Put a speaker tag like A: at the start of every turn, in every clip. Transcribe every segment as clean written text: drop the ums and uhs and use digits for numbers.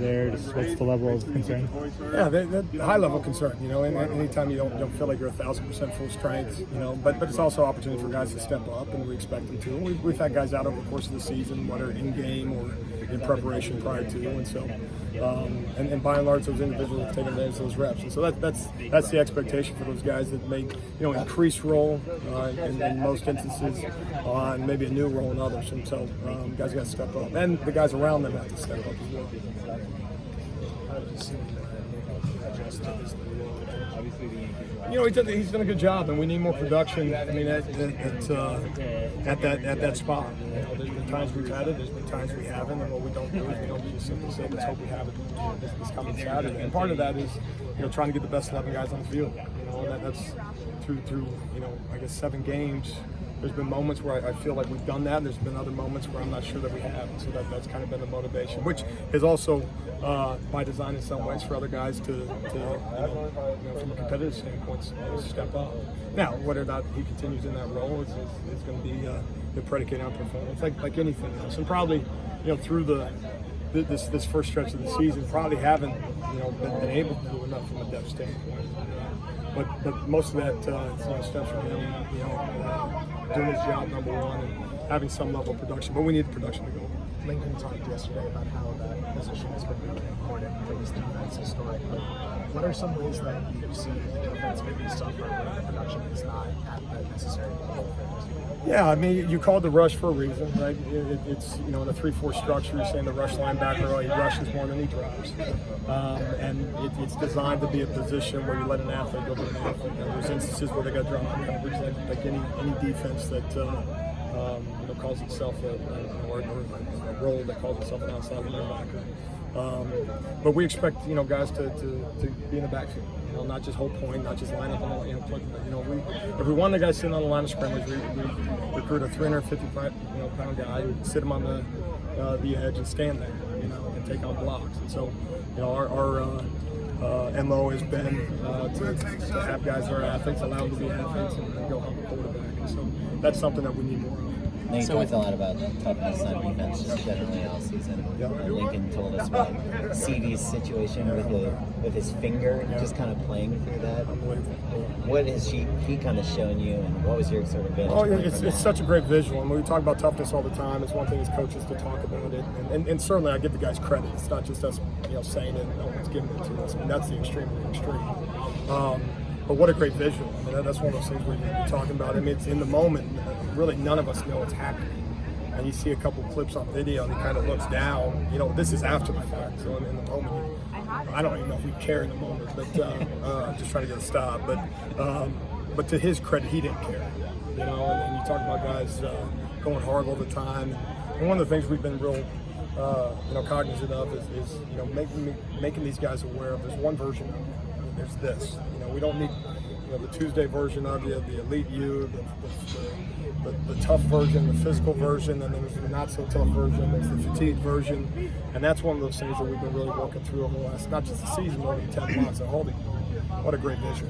A: there? Just what's the level of concern?
B: Yeah, the high level concern. And anytime you don't feel like you're 1,000% full strength, but it's also an opportunity for guys to step up, and we expect them to. We've had guys out over the course of the season, whether in game or in preparation prior to, and so and by and large, those individuals have taken advantage of those reps, and so that's the expectation for those guys that may increase role in most instances on maybe a new role in others, and so guys got to step up, and the guys around them have to step up as well. He's done a good job, and we need more production. I mean, at that spot. There's been times we've had it, there's been times we haven't, and what we don't do is we don't just simply say, let's hope we have it this coming Saturday. And part of that is, trying to get the best 11 guys on the field. That's through I guess 7 games. There's been moments where I feel like we've done that. There's been other moments where I'm not sure that we have. So that's kind of been the motivation, which is also by design in some ways for other guys to from a competitive standpoint, step up. Now, whether or not he continues in that role is going to be predicated on performance, like anything else. And probably, through this first stretch of the season, probably haven't been able to do enough from a depth standpoint. But most of that stems from him, doing his job, number one, and having some level of production. But we need the production to go.
C: Lincoln talked yesterday about how that position has been really important for this defense historically. What are some ways that you see the defense maybe suffer when the production is not at the necessary level?
B: Yeah, I mean, you called the rush for a reason, right? It's in a 3-4 structure. You're saying the rush linebacker, he rushes more than he drives, and it's designed to be a position where you let an athlete go to an athlete. There's instances where they got drop coverage, like any defense that calls itself a role that calls itself an outside linebacker. But we expect guys to be in the backfield. Not just hold point, not just line up on every one of the guys sitting on the line of scrimmage, we recruit a 355 pound guy who sit him on the edge and stand there, and take on blocks. And so, our MO has been to have guys that are athletes, allow them to be athletes, and go help the quarterback. And so that's something that we need more of.
D: You talked a lot about toughness on defense just generally all season. Lincoln told us about CD's situation with his finger, just kind of playing through that. What has he kind of shown you, and what was your sort of vantage point?
B: It's such a great visual. And we talk about toughness all the time. It's one thing as coaches to talk about it, and certainly I give the guys credit. It's not just us, saying it. No one's giving it to us. I mean, that's the extreme of the extreme. But what a great visual. I mean, that's one of those things we're talking about. I mean, it's in the moment. Really, none of us know what's happening. And you see a couple clips on video, and he kind of looks down. This is after the fact. So in the moment, I don't even know if we care in the moment. But I'm just trying to get a stop. But to his credit, he didn't care. And you talk about guys going hard all the time. And one of the things we've been real cognizant of is making these guys aware of. There's one version of it. There's this. We don't need the Tuesday version of you, the elite you, the tough version, the physical version, and then there's the not so tough version, there's the fatigued version, and that's one of those things that we've been really working through over the last, not just the season, but over the 10 months. And what a great vision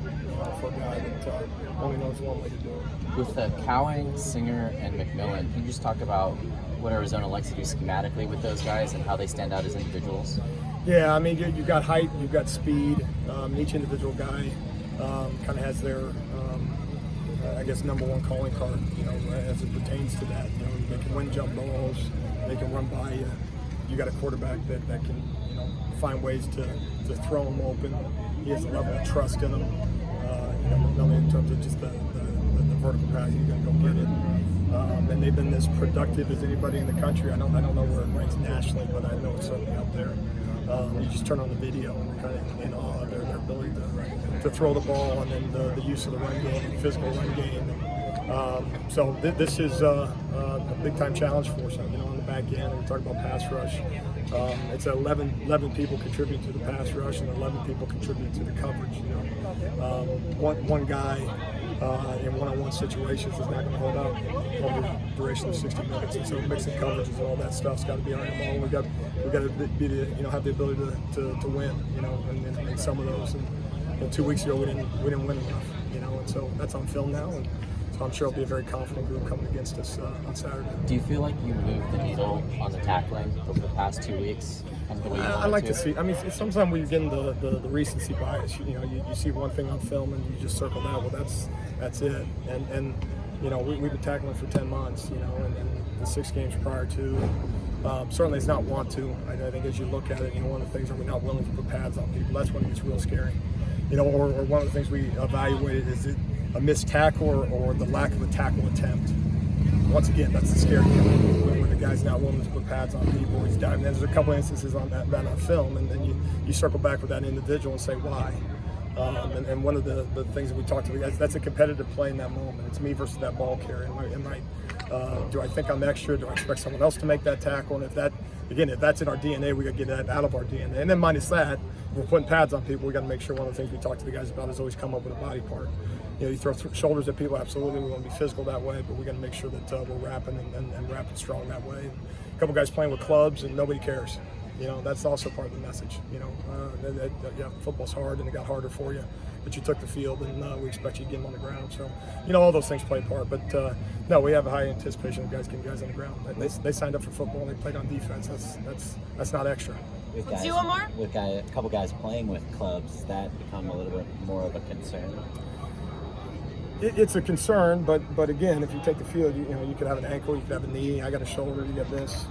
B: for a guy that only knows one way to do it.
E: With Cowing, Singer, and McMillan, can you just talk about what Arizona likes to do schematically with those guys and how they stand out as individuals?
B: Yeah, I mean, you've got height, you've got speed. Each individual guy kind of has their, number one calling card, as it pertains to that. They can win jump balls, they can run by you. You got a quarterback that can, find ways to throw them open. He has a level of trust in them, not only in terms of just the vertical pass, you're going to go get it. And they've been as productive as anybody in the country. I don't know where it ranks nationally, but I know it's certainly up there. You just turn on the video and we're kind of in awe of their ability to throw the ball, and then the use of the run game, physical run game. So this is a big time challenge for us. On the back end, we talk about pass rush. It's 11 people contribute to the pass rush, and 11 people contribute to the coverage. One guy in one-on-one situations is not going to hold up over the duration of 60 minutes, and so mixing coverages and all that stuff's got to be our MO. We got to be have the ability to win, in some of those. And 2 weeks ago we didn't win enough, and so that's on film now. And so I'm sure it'll be a very confident group coming against us on Saturday.
E: Do you feel like you moved the needle on the tackling over the past 2 weeks? kind of the way you
B: I
E: want
B: like
E: it
B: to see. I mean, sometimes when you get in the recency bias, you see one thing on film and you just circle that. Well, that's it. And we've been tackling for 10 months. And the 6 games prior to. Certainly, it's not want to. I think as you look at it, one of the things that we're not willing to put pads on people. That's when it gets real scary. Or one of the things we evaluated is it a missed tackle or the lack of a tackle attempt. Once again, that's the scary thing, where the guy's not willing to put pads on people. He's down. There's a couple instances on that on film, and then you circle back with that individual and say why. And one of the things that we talked to the guys, that's a competitive play in that moment. It's me versus that ball carrier. Do I think I'm extra? Do I expect someone else to make that tackle? And if that's in our DNA, we got to get that out of our DNA. And then minus that, if we're putting pads on people, we got to make sure one of the things we talk to the guys about is always come up with a body part. You throw shoulders at people, absolutely. We want to be physical that way, but we got to make sure that we're wrapping and wrapping strong that way. And a couple guys playing with clubs and nobody cares. That's also part of the message. Football's hard and it got harder for you, but you took the field and we expect you to get them on the ground. So, all those things play a part. But no, we have a high anticipation of guys getting guys on the ground. They signed up for football and they played on defense. That's not extra.
D: Let's do one more. With a couple guys playing with clubs, does that become a little bit more of a concern?
B: It's a concern, but again, if you take the field, you could have an ankle, you could have a knee. I got a shoulder, you got this.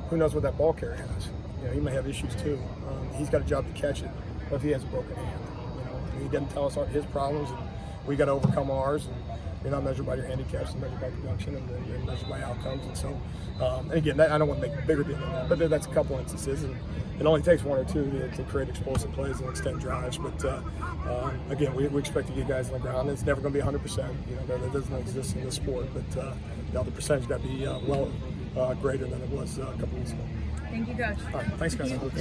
B: Who knows what that ball carrier has? He may have issues too. He's got a job to catch it. What if he has a broken hand? He doesn't tell us his problems, and we got to overcome ours. And you're not measured by your handicaps, you're measured by production, and you're measured by outcomes. And so, and again, I don't want to make a bigger deal than that, but that's a couple instances, and it only takes one or two to create explosive plays and extend drives. But again, we expect to get guys on the ground. It's never going to be 100%. That doesn't exist in this sport, but the percentage got to be greater than it was a couple weeks ago.
F: Thank you, Coach.
B: All right, thanks, guys.